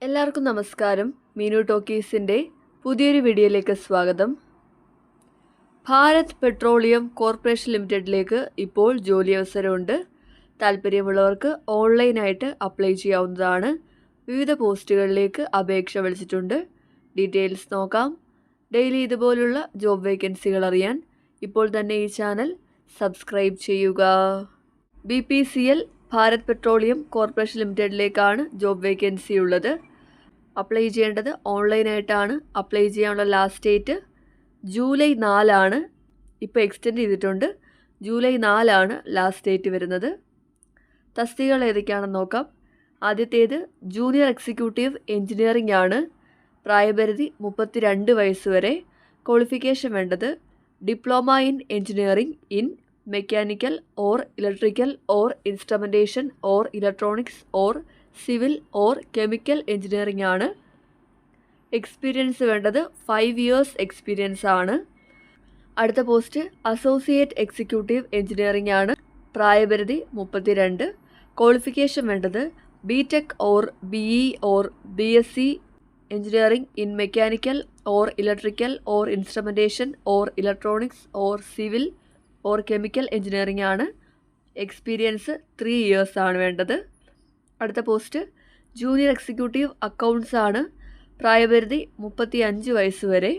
എല്ലാവർക്കും നമസ്കാരം. മീനു ടോക്കീസിൻ്റെ പുതിയൊരു വീഡിയോയിലേക്ക് സ്വാഗതം. ഭാരത് പെട്രോളിയം കോർപ്പറേഷൻ ലിമിറ്റഡിലേക്ക് ഇപ്പോൾ ജോലി അവസരമുണ്ട്. താല്പര്യമുള്ളവർക്ക് ഓൺലൈനായിട്ട് അപ്ലൈ ചെയ്യാവുന്നതാണ്. വിവിധ പോസ്റ്റുകളിലേക്ക് അപേക്ഷ വിളിച്ചിട്ടുണ്ട്. ഡീറ്റെയിൽസ് നോക്കാം. ഡെയിലി ഇതുപോലുള്ള ജോബ് വേക്കൻസികൾ അറിയാൻ ഇപ്പോൾ തന്നെ ഈ ചാനൽ സബ്സ്ക്രൈബ് ചെയ്യുക. BPCL ഭാരത് പെട്രോളിയം കോർപ്പറേഷൻ ലിമിറ്റഡിലേക്കാണ് ജോബ് വേക്കൻസി ഉള്ളത്. അപ്ലൈ ചെയ്യേണ്ടത് ഓൺലൈനായിട്ടാണ്. അപ്ലൈ ചെയ്യാനുള്ള ലാസ്റ്റ് ഡേറ്റ് ജൂലൈ 4 ഇപ്പോൾ എക്സ്റ്റെൻഡ് ചെയ്തിട്ടുണ്ട്. ജൂലൈ 4 ലാസ്റ്റ് ഡേറ്റ് വരുന്നത്. തസ്തികകൾ ഏതൊക്കെയാണെന്ന് നോക്കാം. ആദ്യത്തേത് ജൂനിയർ എക്സിക്യൂട്ടീവ് എഞ്ചിനീയറിംഗ് ആണ്. പ്രായപരിധി 32 വയസ്സ് വരെ. ക്വാളിഫിക്കേഷൻ വേണ്ടത് diploma in engineering in mechanical or electrical or instrumentation or electronics or civil or chemical engineering ആണ്. എക്സ്പീരിയൻസ് വേണ്ടത് 5 years എക്സ്പീരിയൻസ് ആണ്. അടുത്ത പോസ്റ്റ് അസോസിയേറ്റ് എക്സിക്യൂട്ടീവ് എഞ്ചിനീയറിംഗ് ആണ്. പ്രായപരിധി 32. ക്വാളിഫിക്കേഷൻ വേണ്ടത് BTech or BE or BSc engineering in mechanical or electrical or instrumentation or electronics or civil or chemical engineering ആണ്. Experience 3 years ആണ് വേണ്ടത്. അടുത്ത പോസ്റ്റ് ജൂനിയർ എക്സിക്യൂട്ടീവ് അക്കൗണ്ട്സ് ആണ്. പ്രായപരിധി 35 വയസ്സ് വരെ.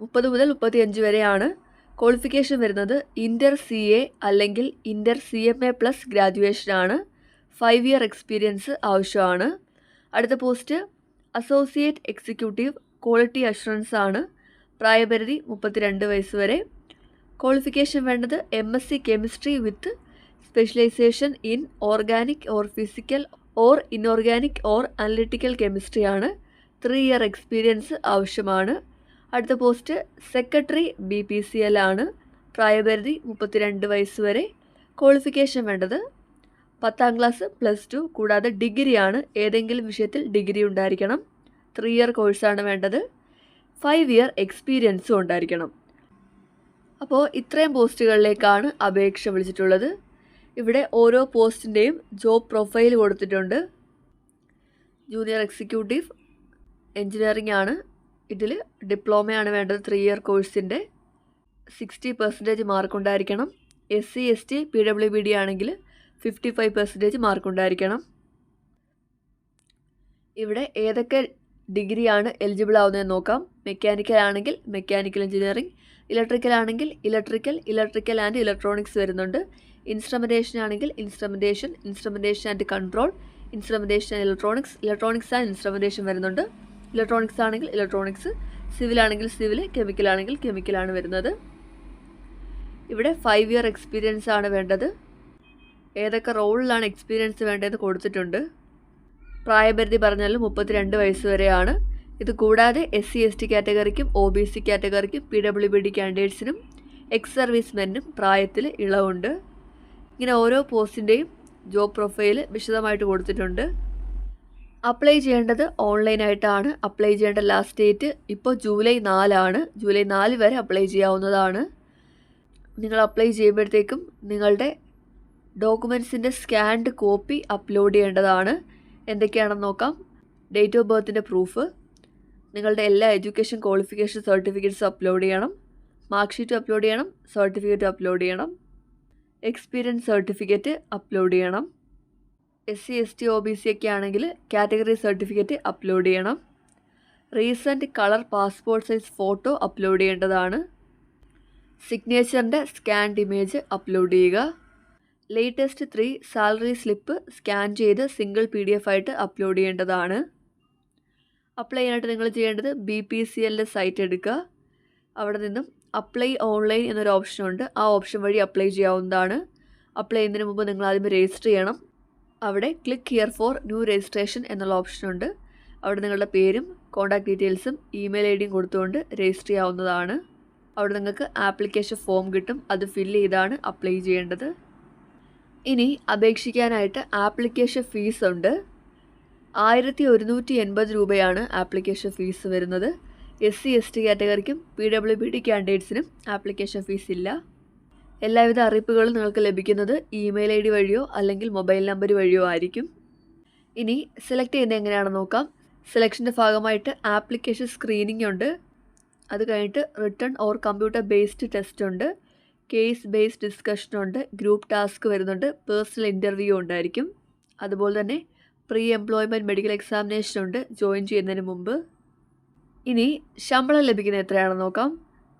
30 മുതൽ 35 വരെയാണ്. ക്വാളിഫിക്കേഷൻ വരുന്നത് ഇൻ്റർ CA അല്ലെങ്കിൽ ഇൻ്റർ CMA+ ഗ്രാജുവേഷൻ ആണ്. 5 year എക്സ്പീരിയൻസ് ആവശ്യമാണ്. അടുത്ത post associate executive quality assurance ആണ്. പ്രായപരിധി 32 വയസ്സ് വരെ. ക്വാളിഫിക്കേഷൻ വേണ്ടത് MSc chemistry with specialisation in organic or physical or inorganic or analytical chemistry ആണ്. 3 year എക്സ്പീരിയൻസ് ആവശ്യമാണ്. അടുത്ത പോസ്റ്റ് സെക്രട്ടറി BPCL ആണ്. പ്രായപരിധി 32 വയസ്സ് വരെ. ക്വാളിഫിക്കേഷൻ വേണ്ടത് 10ാം ക്ലാസ് +2 കൂടാതെ ഡിഗ്രിയാണ്. ഏതെങ്കിലും വിഷയത്തിൽ ഡിഗ്രി ഉണ്ടായിരിക്കണം. 3 year കോഴ്സാണ് വേണ്ടത്. 5 year എക്സ്പീരിയൻസും ഉണ്ടായിരിക്കണം. അപ്പോൾ ഇത്രയും പോസ്റ്റുകളിലേക്കാണ് അപേക്ഷ വിളിച്ചിട്ടുള്ളത്. ഇവിടെ ഓരോ പോസ്റ്റിൻ്റെയും ജോബ് പ്രൊഫൈൽ കൊടുത്തിട്ടുണ്ട്. ജൂനിയർ എക്സിക്യൂട്ടീവ് എഞ്ചിനീയറിംഗ് ആണ്. ഇതിൽ ഡിപ്ലോമയാണ് വേണ്ടത്. 3 year കോഴ്സിൻ്റെ 60% മാർക്ക് ഉണ്ടായിരിക്കണം. SC ST PWBD ആണെങ്കിൽ 55% മാർക്ക് ഉണ്ടായിരിക്കണം. ഇവിടെ ഏതൊക്കെ ഡിഗ്രിയാണ് എലിജിബിൾ ആവുന്നതെന്ന് നോക്കാം. മെക്കാനിക്കൽ ആണെങ്കിൽ മെക്കാനിക്കൽ എഞ്ചിനീയറിംഗ്, ഇലക്ട്രിക്കൽ ആണെങ്കിൽ ഇലക്ട്രിക്കൽ ആൻഡ് ഇലക്ട്രോണിക്സ് വരുന്നുണ്ട്. ഇൻസ്ട്രുമെൻറ്റേഷൻ ആണെങ്കിൽ instrumentation and control, instrumentation and electronics and instrumentation വരുന്നുണ്ട്. ഇലക്ട്രോണിക്സ് ആണെങ്കിൽ ഇലക്ട്രോണിക്സ്, സിവിൽ ആണെങ്കിൽ സിവിൽ, കെമിക്കൽ ആണെങ്കിൽ കെമിക്കലാണ് വരുന്നത്. ഇവിടെ 5 year എക്സ്പീരിയൻസ് ആണ് വേണ്ടത്. ഏതൊക്കെ റോളിലാണ് എക്സ്പീരിയൻസ് വേണ്ടതെന്ന് കൊടുത്തിട്ടുണ്ട്. പ്രായപരിധി പറഞ്ഞാലും 32 വയസ്സ് വരെയാണ്. ഇത് കൂടാതെ SC ST കാറ്റഗറിക്കും OBC കാറ്റഗറിക്കും PWBD കാൻഡിഡേറ്റ്സിനും എക്സ് സർവീസ്മെനും പ്രായത്തിൽ ഇളവുണ്ട്. ഇങ്ങനെ ഓരോ പോസ്റ്റിൻ്റെയും ജോബ് പ്രൊഫൈൽ വിശദമായിട്ട് കൊടുത്തിട്ടുണ്ട്. അപ്ലൈ ചെയ്യേണ്ടത് ഓൺലൈനായിട്ടാണ്. അപ്ലൈ ചെയ്യേണ്ട ലാസ്റ്റ് ഡേറ്റ് ഇപ്പോൾ ജൂലൈ 4 ജൂലൈ 4 വരെ അപ്ലൈ ചെയ്യാവുന്നതാണ്. നിങ്ങൾ അപ്ലൈ ചെയ്യുമ്പോഴത്തേക്കും നിങ്ങളുടെ ഡോക്യുമെൻറ്റ്സിൻ്റെ സ്കാൻഡ് കോപ്പി അപ്ലോഡ് ചെയ്യേണ്ടതാണ്. എന്തൊക്കെയാണെന്ന് നോക്കാം. ഡേറ്റ് ഓഫ് ബർത്തിൻ്റെ പ്രൂഫ്, നിങ്ങളുടെ എല്ലാ എഡ്യൂക്കേഷൻ ക്വാളിഫിക്കേഷൻ സർട്ടിഫിക്കറ്റ്സും അപ്ലോഡ് ചെയ്യണം. മാർക്ക് ഷീറ്റ് അപ്ലോഡ് ചെയ്യണം. സർട്ടിഫിക്കറ്റ് അപ്ലോഡ് ചെയ്യണം. എക്സ്പീരിയൻസ് സർട്ടിഫിക്കറ്റ് അപ്ലോഡ് ചെയ്യണം. SC ST OBC ഒക്കെ ആണെങ്കിൽ കാറ്റഗറി സർട്ടിഫിക്കറ്റ് അപ്ലോഡ് ചെയ്യണം. Recent colour passport size photo upload ചെയ്യേണ്ടതാണ്. സിഗ്നേച്ചറിൻ്റെ സ്കാൻഡ് ഇമേജ് അപ്ലോഡ് ചെയ്യുക. ലേറ്റസ്റ്റ് 3 സാലറി സ്ലിപ്പ് സ്കാൻ ചെയ്ത് സിംഗിൾ PDF ആയിട്ട് അപ്ലോഡ് ചെയ്യേണ്ടതാണ്. അപ്ലൈ ചെയ്യാനായിട്ട് നിങ്ങൾ ചെയ്യേണ്ടത് BPCLൻ്റെ സൈറ്റ് എടുക്കുക. അവിടെ നിന്നും അപ്ലൈ ഓൺലൈൻ എന്നൊരു ഓപ്ഷനുണ്ട്. ആ ഓപ്ഷൻ വഴി അപ്ലൈ ചെയ്യാവുന്നതാണ്. അപ്ലൈ ചെയ്യുന്നതിന് മുമ്പ് നിങ്ങൾ ആദ്യം രജിസ്റ്റർ ചെയ്യണം. അവിടെ click here for new registration എന്നുള്ള ഓപ്ഷനുണ്ട്. അവിടെ നിങ്ങളുടെ പേരും കോൺടാക്ട് ഡീറ്റെയിൽസും ഇമെയിൽ IDയും കൊടുത്തുകൊണ്ട് രജിസ്റ്റർ ചെയ്യാവുന്നതാണ്. അവിടെ നിങ്ങൾക്ക് ആപ്ലിക്കേഷൻ ഫോം കിട്ടും. അത് ഫില്ല് ചെയ്താണ് അപ്ലൈ ചെയ്യേണ്ടത്. ഇനി അപേക്ഷിക്കാനായിട്ട് ആപ്ലിക്കേഷൻ ഫീസ് ഉണ്ട്. 1180 രൂപയാണ് ആപ്ലിക്കേഷൻ ഫീസ് വരുന്നത്. SC ST കാറ്റഗറിക്കും PWBD കാൻഡിഡേറ്റ്സിനും ആപ്ലിക്കേഷൻ ഫീസ് ഇല്ല. എല്ലാവിധ അറിയിപ്പുകളും നിങ്ങൾക്ക് ലഭിക്കുന്നത് ഇമെയിൽ വഴിയോ അല്ലെങ്കിൽ മൊബൈൽ നമ്പർ വഴിയോ ആയിരിക്കും. ഇനി സെലക്ട് ചെയ്യുന്നത് എങ്ങനെയാണെന്ന് നോക്കാം. സെലക്ഷൻ്റെ ഭാഗമായിട്ട് ആപ്ലിക്കേഷൻ സ്ക്രീനിംഗ് ഉണ്ട്. അത് കഴിഞ്ഞിട്ട് written or computer based test ഉണ്ട്, കേസ് ബേസ്ഡ് ഡിസ്കഷൻ ഉണ്ട്, ഗ്രൂപ്പ് ടാസ്ക് വരുന്നുണ്ട്, പേഴ്സണൽ ഇൻ്റർവ്യൂ ഉണ്ടായിരിക്കും. അതുപോലെ തന്നെ പ്രീ എംപ്ലോയ്മെൻറ്റ് മെഡിക്കൽ എക്സാമിനേഷൻ ഉണ്ട് ജോയിൻ ചെയ്യുന്നതിന് മുമ്പ്. ഇനി ശമ്പളം ലഭിക്കുന്നത് എത്രയാണെന്ന് നോക്കാം.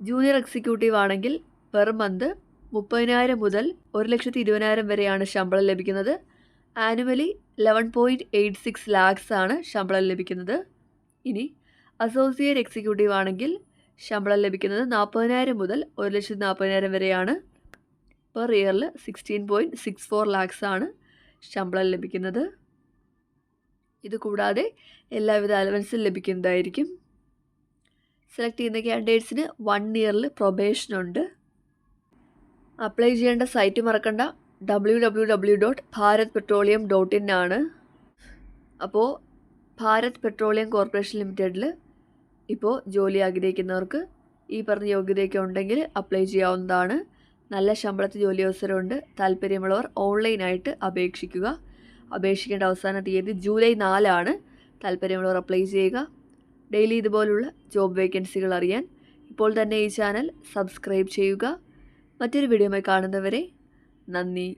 ജൂനിയർ എക്സിക്യൂട്ടീവ് ആണെങ്കിൽ പെർ മന്ത് 30,000 മുതൽ 1,20,000 വരെയാണ് ശമ്പളം ലഭിക്കുന്നത്. ആനുവലി 11.86 lakhs ആണ് ശമ്പളം ലഭിക്കുന്നത്. ഇനി അസോസിയേറ്റ് എക്സിക്യൂട്ടീവ് ആണെങ്കിൽ ശമ്പളം ലഭിക്കുന്നത് 40,000 മുതൽ 1,40,000 വരെയാണ്. പെർ ഇയറിൽ 16.64 lakhs ആണ് ശമ്പളം ലഭിക്കുന്നത്. ഇത് കൂടാതെ എല്ലാവിധ അലവൻസും ലഭിക്കുന്നതായിരിക്കും. സെലക്ട് ചെയ്യുന്ന ക്യാൻഡിഡേറ്റ്സിന് 1 ഇയറിൽ പ്രൊബേഷൻ ഉണ്ട്. അപ്ലൈ ചെയ്യേണ്ട സൈറ്റ് മറക്കണ്ട, www.bharatpetroleum.in ആണ്. അപ്പോൾ ഭാരത് പെട്രോളിയം കോർപ്പറേഷൻ ലിമിറ്റഡിൽ ഇപ്പോൾ ജോലി ആഗ്രഹിക്കുന്നവർക്ക് ഈ പറഞ്ഞ യോഗ്യതയൊക്കെ ഉണ്ടെങ്കിൽ അപ്ലൈ ചെയ്യാവുന്നതാണ്. നല്ല ശമ്പളത്തിൽ ജോലി അവസരമുണ്ട്. താല്പര്യമുള്ളവർ ഓൺലൈനായിട്ട് അപേക്ഷിക്കുക. അപേക്ഷിക്കേണ്ട അവസാന തീയതി ജൂലൈ 4 ആണ്. താല്പര്യമുള്ളവർ അപ്ലൈ ചെയ്യുക. ഡെയിലി ഇതുപോലുള്ള ജോബ് വേക്കൻസികൾ അറിയാൻ ഇപ്പോൾ തന്നെ ഈ ചാനൽ സബ്സ്ക്രൈബ് ചെയ്യുക. മറ്റൊരു വീഡിയോയുമായി കാണുന്നവരെ നന്ദി.